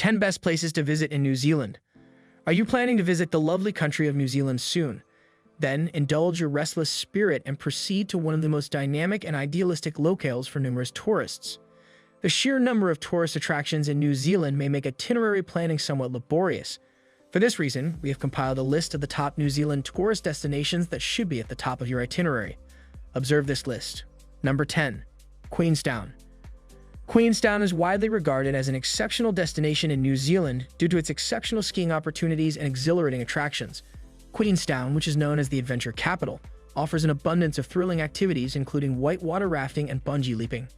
10 best places to visit in New Zealand. Are you planning to visit the lovely country of New Zealand soon? Then indulge your restless spirit and proceed to one of the most dynamic and idealistic locales for numerous tourists. The sheer number of tourist attractions in New Zealand may make itinerary planning somewhat laborious. For this reason, we have compiled a list of the top New Zealand tourist destinations that should be at the top of your itinerary. Observe this list. Number 10. Queenstown. Queenstown is widely regarded as an exceptional destination in New Zealand due to its exceptional skiing opportunities and exhilarating attractions. Queenstown, which is known as the adventure capital, offers an abundance of thrilling activities including whitewater rafting and bungee leaping.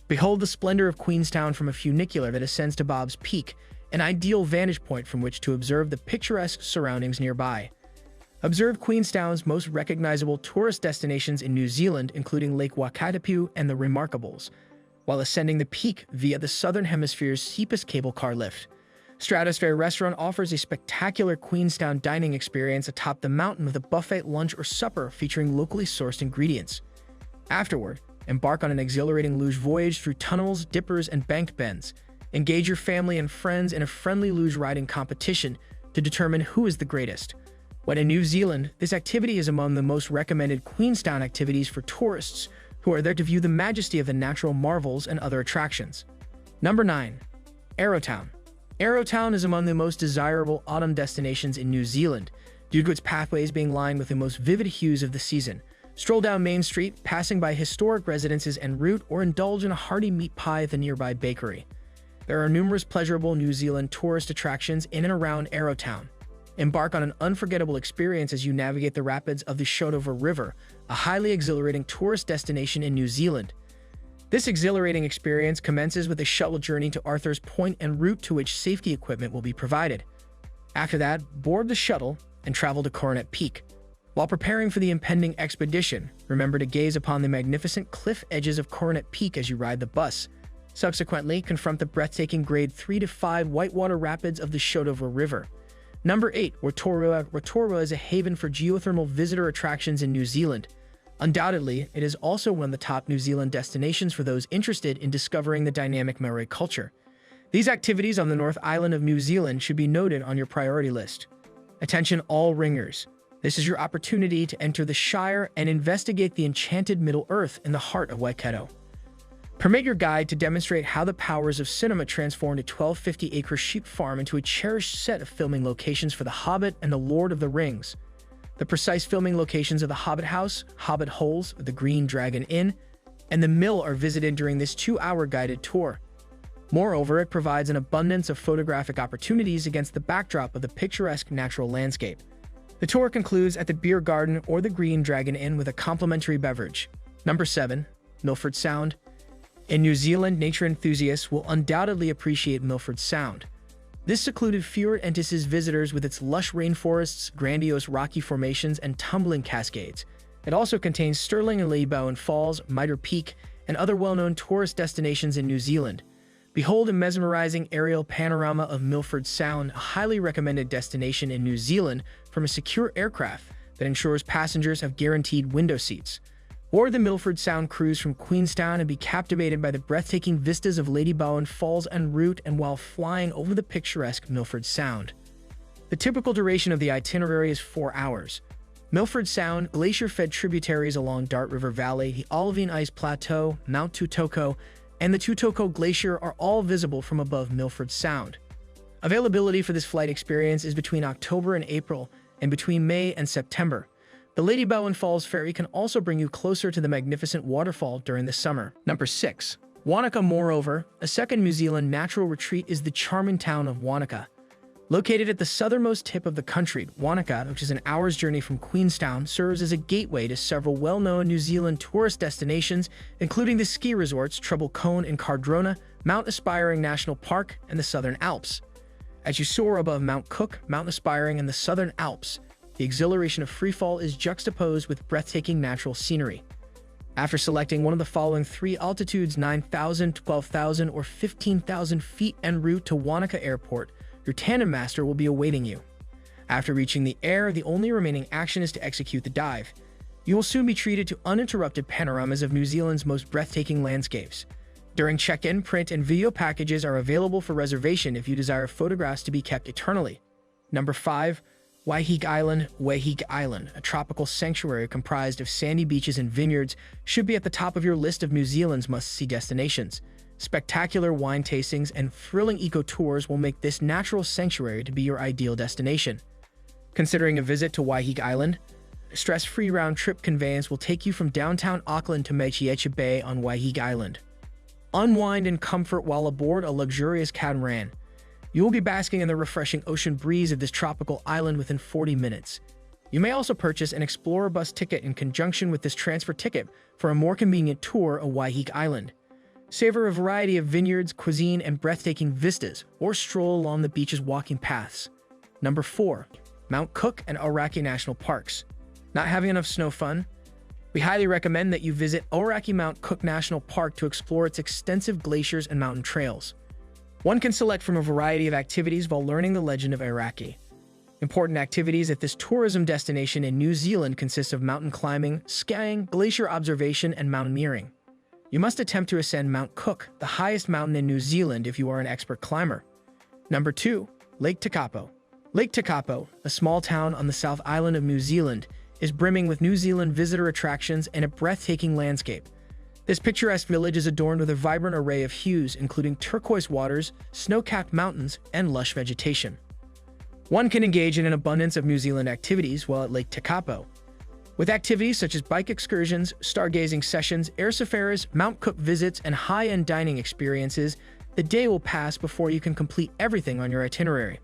Behold the splendor of Queenstown from a funicular that ascends to Bob's Peak, an ideal vantage point from which to observe the picturesque surroundings nearby. Observe Queenstown's most recognizable tourist destinations in New Zealand, including Lake Wakatipu and the Remarkables, while ascending the peak via the Southern Hemisphere's steepest cable car lift. Stratosphere Restaurant offers a spectacular Queenstown dining experience atop the mountain with a buffet lunch or supper featuring locally sourced ingredients. Afterward, embark on an exhilarating luge voyage through tunnels, dippers, and banked bends. Engage your family and friends in a friendly luge riding competition to determine who is the greatest. When in New Zealand, this activity is among the most recommended Queenstown activities for tourists who are there to view the majesty of the natural marvels and other attractions. Number 9. Arrowtown. Arrowtown is among the most desirable autumn destinations in New Zealand due to its pathways being lined with the most vivid hues of the season. Stroll down Main Street, passing by historic residences en route, or indulge in a hearty meat pie at the nearby bakery. There are numerous pleasurable New Zealand tourist attractions in and around Arrowtown. Embark on an unforgettable experience as you navigate the rapids of the Rotorua River, a highly exhilarating tourist destination in New Zealand. This exhilarating experience commences with a shuttle journey to Arthur's Point en route to which safety equipment will be provided. After that, board the shuttle and travel to Coronet Peak. While preparing for the impending expedition, remember to gaze upon the magnificent cliff edges of Coronet Peak as you ride the bus. Subsequently, confront the breathtaking grade 3 to 5 whitewater rapids of the Rotorua River. Number 8. Rotorua. Rotorua is a haven for geothermal visitor attractions in New Zealand. Undoubtedly, it is also one of the top New Zealand destinations for those interested in discovering the dynamic Maori culture. These activities on the North Island of New Zealand should be noted on your priority list. Attention all ringers. This is your opportunity to enter the Shire and investigate the enchanted Middle Earth in the heart of Waikato. Permit your guide to demonstrate how the powers of cinema transformed a 1250-acre sheep farm into a cherished set of filming locations for The Hobbit and The Lord of the Rings. The precise filming locations of the Hobbit House, Hobbit Holes, the Green Dragon Inn, and the Mill are visited during this 2-hour guided tour. Moreover, it provides an abundance of photographic opportunities against the backdrop of the picturesque natural landscape. The tour concludes at the Beer Garden or the Green Dragon Inn with a complimentary beverage. Number 7. Milford Sound. In New Zealand, nature enthusiasts will undoubtedly appreciate Milford Sound. This secluded fjord entices visitors with its lush rainforests, grandiose rocky formations, and tumbling cascades. It also contains Stirling and Ladybowen Falls, Mitre Peak, and other well-known tourist destinations in New Zealand. Behold a mesmerizing aerial panorama of Milford Sound, a highly recommended destination in New Zealand from a secure aircraft that ensures passengers have guaranteed window seats. Board the Milford Sound cruise from Queenstown and be captivated by the breathtaking vistas of Ladybowen Falls en route and while flying over the picturesque Milford Sound. The typical duration of the itinerary is 4 hours. Milford Sound, glacier-fed tributaries along Dart River Valley, the Olivine Ice Plateau, Mount Tutoko, and the Tutoko Glacier are all visible from above Milford Sound. Availability for this flight experience is between October and April and between May and September. The Ladybowen Falls ferry can also bring you closer to the magnificent waterfall during the summer. Number 6. Wanaka. Moreover, a second New Zealand natural retreat is the charming town of Wanaka. Located at the southernmost tip of the country, Wanaka, which is an hour's journey from Queenstown, serves as a gateway to several well-known New Zealand tourist destinations, including the ski resorts Treble Cone in Cardrona, Mount Aspiring National Park, and the Southern Alps. As you soar above Mount Cook, Mount Aspiring, and the Southern Alps, the exhilaration of freefall is juxtaposed with breathtaking natural scenery. After selecting one of the following 3 altitudes 9,000, 12,000, or 15,000 feet en route to Wanaka Airport, your tandem master will be awaiting you. After reaching the air, the only remaining action is to execute the dive. You will soon be treated to uninterrupted panoramas of New Zealand's most breathtaking landscapes. During check-in, print and video packages are available for reservation if you desire photographs to be kept eternally. Number 5. Waiheke Island. Waiheke Island, a tropical sanctuary comprised of sandy beaches and vineyards, should be at the top of your list of New Zealand's must-see destinations. Spectacular wine tastings and thrilling eco-tours will make this natural sanctuary to be your ideal destination. Considering a visit to Waiheke Island? A stress-free round-trip conveyance will take you from downtown Auckland to Mechiacha Bay on Waiheke Island. Unwind in comfort while aboard a luxurious catamaran. You will be basking in the refreshing ocean breeze of this tropical island within 40 minutes. You may also purchase an Explorer bus ticket in conjunction with this transfer ticket for a more convenient tour of Waiheke Island. Savor a variety of vineyards, cuisine, and breathtaking vistas, or stroll along the beach's walking paths. Number 4. Mount Cook and Aoraki National Parks. Not having enough snow fun? We highly recommend that you visit Aoraki Mount Cook National Park to explore its extensive glaciers and mountain trails. One can select from a variety of activities while learning the legend of Aoraki. Important activities at this tourism destination in New Zealand consist of mountain climbing, skiing, glacier observation, and mountaineering. You must attempt to ascend Mount Cook, the highest mountain in New Zealand, if you are an expert climber. Number 2. Lake Taupo. Lake Taupo, a small town on the South Island of New Zealand, is brimming with New Zealand visitor attractions and a breathtaking landscape. This picturesque village is adorned with a vibrant array of hues, including turquoise waters, snow-capped mountains, and lush vegetation. One can engage in an abundance of New Zealand activities while at Lake Taupo. With activities such as bike excursions, stargazing sessions, air safaris, Mount Cook visits, and high-end dining experiences, the day will pass before you can complete everything on your itinerary.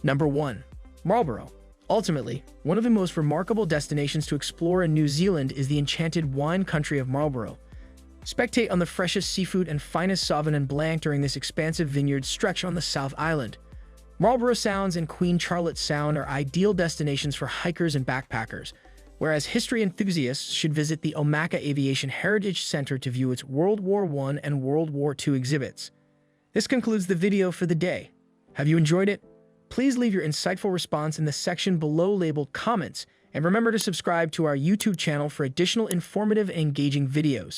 Number 1. Marlborough. Ultimately, one of the most remarkable destinations to explore in New Zealand is the enchanted wine country of Marlborough. Spectate on the freshest seafood and finest Sauvignon Blanc during this expansive vineyard stretch on the South Island. Marlborough Sounds and Queen Charlotte Sound are ideal destinations for hikers and backpackers, whereas history enthusiasts should visit the Omaka Aviation Heritage Center to view its World War I and World War II exhibits. This concludes the video for the day. Have you enjoyed it? Please leave your insightful response in the section below labeled comments, and remember to subscribe to our YouTube channel for additional informative and engaging videos.